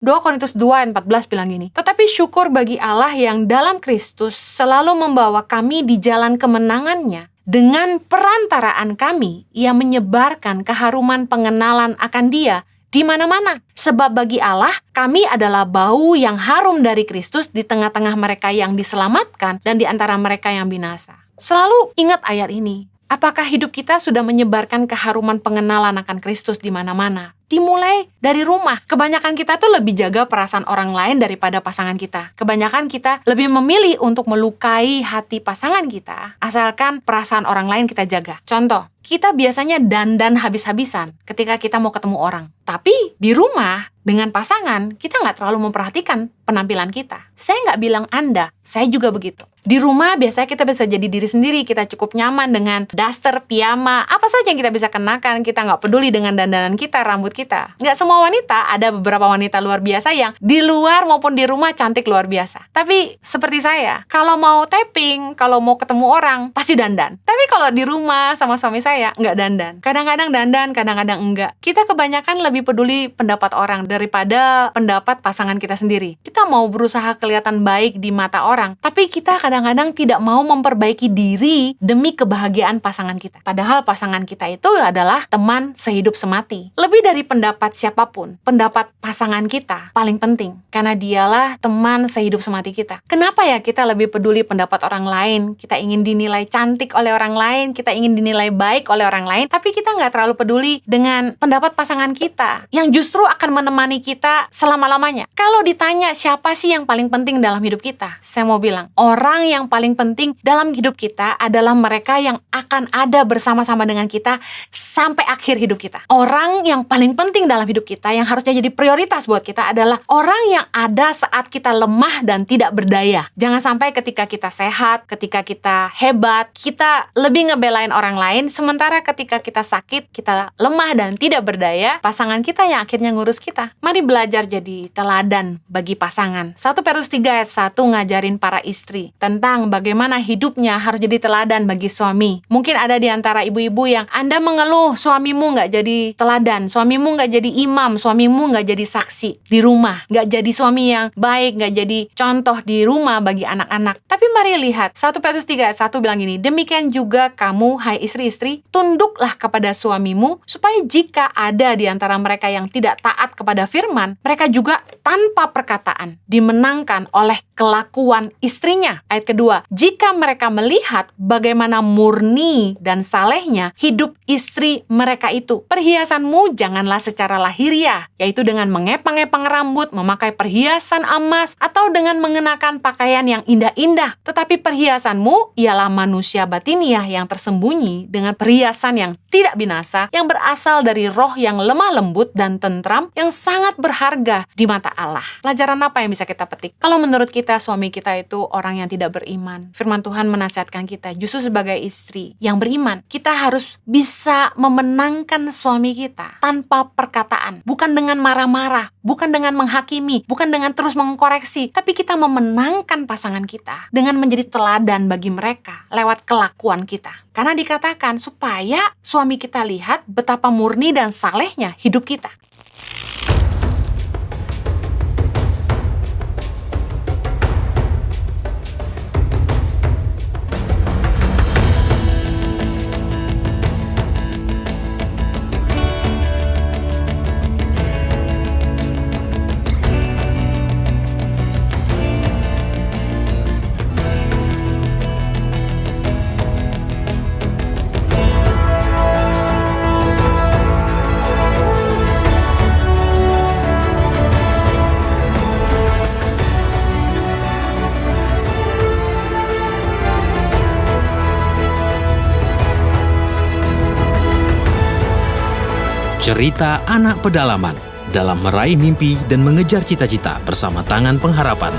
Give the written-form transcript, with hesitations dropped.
2 Korintus 2 ayat 14 bilang gini, tetapi syukur bagi Allah yang dalam Kristus selalu membawa kami di jalan kemenangannya. Dengan perantaraan kami, Ia menyebarkan keharuman pengenalan akan Dia di mana-mana. Sebab bagi Allah, kami adalah bau yang harum dari Kristus di tengah-tengah mereka yang diselamatkan dan di antara mereka yang binasa. Selalu ingat ayat ini. Apakah hidup kita sudah menyebarkan keharuman pengenalan akan Kristus di mana-mana? Dimulai dari rumah. Kebanyakan kita tuh lebih jaga perasaan orang lain daripada pasangan kita. Kebanyakan kita lebih memilih untuk melukai hati pasangan kita, asalkan perasaan orang lain kita jaga. Contoh, kita biasanya dandan habis-habisan ketika kita mau ketemu orang. Tapi di rumah, dengan pasangan, kita nggak terlalu memperhatikan penampilan kita. Saya nggak bilang Anda, saya juga begitu. Di rumah biasanya kita bisa jadi diri sendiri, kita cukup nyaman dengan daster, piyama, apa saja yang kita bisa kenakan, kita nggak peduli dengan dandanan kita, rambut kita. Nggak semua wanita, ada beberapa wanita luar biasa yang di luar maupun di rumah cantik luar biasa. Tapi seperti saya, kalau mau tapping, kalau mau ketemu orang, pasti dandan. Tapi kalau di rumah sama suami saya, nggak dandan. Kadang-kadang dandan, kadang-kadang enggak. Kita kebanyakan lebih peduli pendapat orang daripada pendapat pasangan kita sendiri. Kita mau berusaha kelihatan baik di mata orang, tapi kita kadang-kadang tidak mau memperbaiki diri demi kebahagiaan pasangan kita. Padahal pasangan kita itu adalah teman sehidup semati. Lebih dari pendapat siapapun, pendapat pasangan kita paling penting, karena dialah teman sehidup semati kita. Kenapa ya kita lebih peduli pendapat orang lain? Kita ingin dinilai cantik oleh orang lain, kita ingin dinilai baik oleh orang lain, tapi kita nggak terlalu peduli dengan pendapat pasangan kita, yang justru akan menemani kita selama-lamanya. Kalau ditanya siapa sih yang paling penting dalam hidup kita? Saya mau bilang, orang yang paling penting dalam hidup kita adalah mereka yang akan ada bersama-sama dengan kita sampai akhir hidup kita. Orang yang paling penting dalam hidup kita, yang harusnya jadi prioritas buat kita, adalah orang yang ada saat kita lemah dan tidak berdaya. Jangan sampai ketika kita sehat, ketika kita hebat, kita lebih ngebelain orang lain, sementara ketika kita sakit, kita lemah dan tidak berdaya, pasangan kita yang akhirnya ngurus kita. Mari belajar jadi teladan bagi pasangan. 1 Petrus 3 ayat 1 ngajarin para istri tentang bagaimana hidupnya harus jadi teladan bagi suami. Mungkin ada di antara ibu-ibu yang Anda mengeluh suamimu nggak jadi teladan, suamimu nggak jadi imam, suamimu nggak jadi saksi di rumah, nggak jadi suami yang baik, nggak jadi contoh di rumah bagi anak-anak. Tapi mari lihat, 1 Petrus 3 ayat 1 bilang gini, demikian juga kamu, hai istri-istri, tunduklah kepada suamimu, supaya jika ada di antara mereka yang tidak taat kepada firman, mereka juga tanpa perkataan dimenangkan oleh kelakuan istrinya. Ayat kedua, jika mereka melihat bagaimana murni dan salehnya hidup istri mereka itu, perhiasanmu janganlah secara lahiriah, yaitu dengan mengepang-epang rambut, memakai perhiasan emas, atau dengan mengenakan pakaian yang indah-indah. Tetapi perhiasanmu ialah manusia batiniah yang tersembunyi dengan perhiasan yang tidak binasa, yang berasal dari roh yang lemah lembut dan tentram, yang sangat berharga di mata Allah. Pelajaran apa yang bisa kita petik? Kalau menurut kita, suami kita itu orang yang tidak beriman, firman Tuhan menasihatkan kita, justru sebagai istri yang beriman, kita harus bisa memenangkan suami kita tanpa perkataan, bukan dengan marah-marah, bukan dengan menghakimi, bukan dengan terus mengkoreksi, tapi kita memenangkan pasangan kita dengan menjadi teladan bagi mereka lewat kelakuan kita. Karena dikatakan supaya suami kita lihat betapa murni dan salehnya hidup kita. Cerita anak pedalaman dalam meraih mimpi dan mengejar cita-cita bersama Tangan Pengharapan.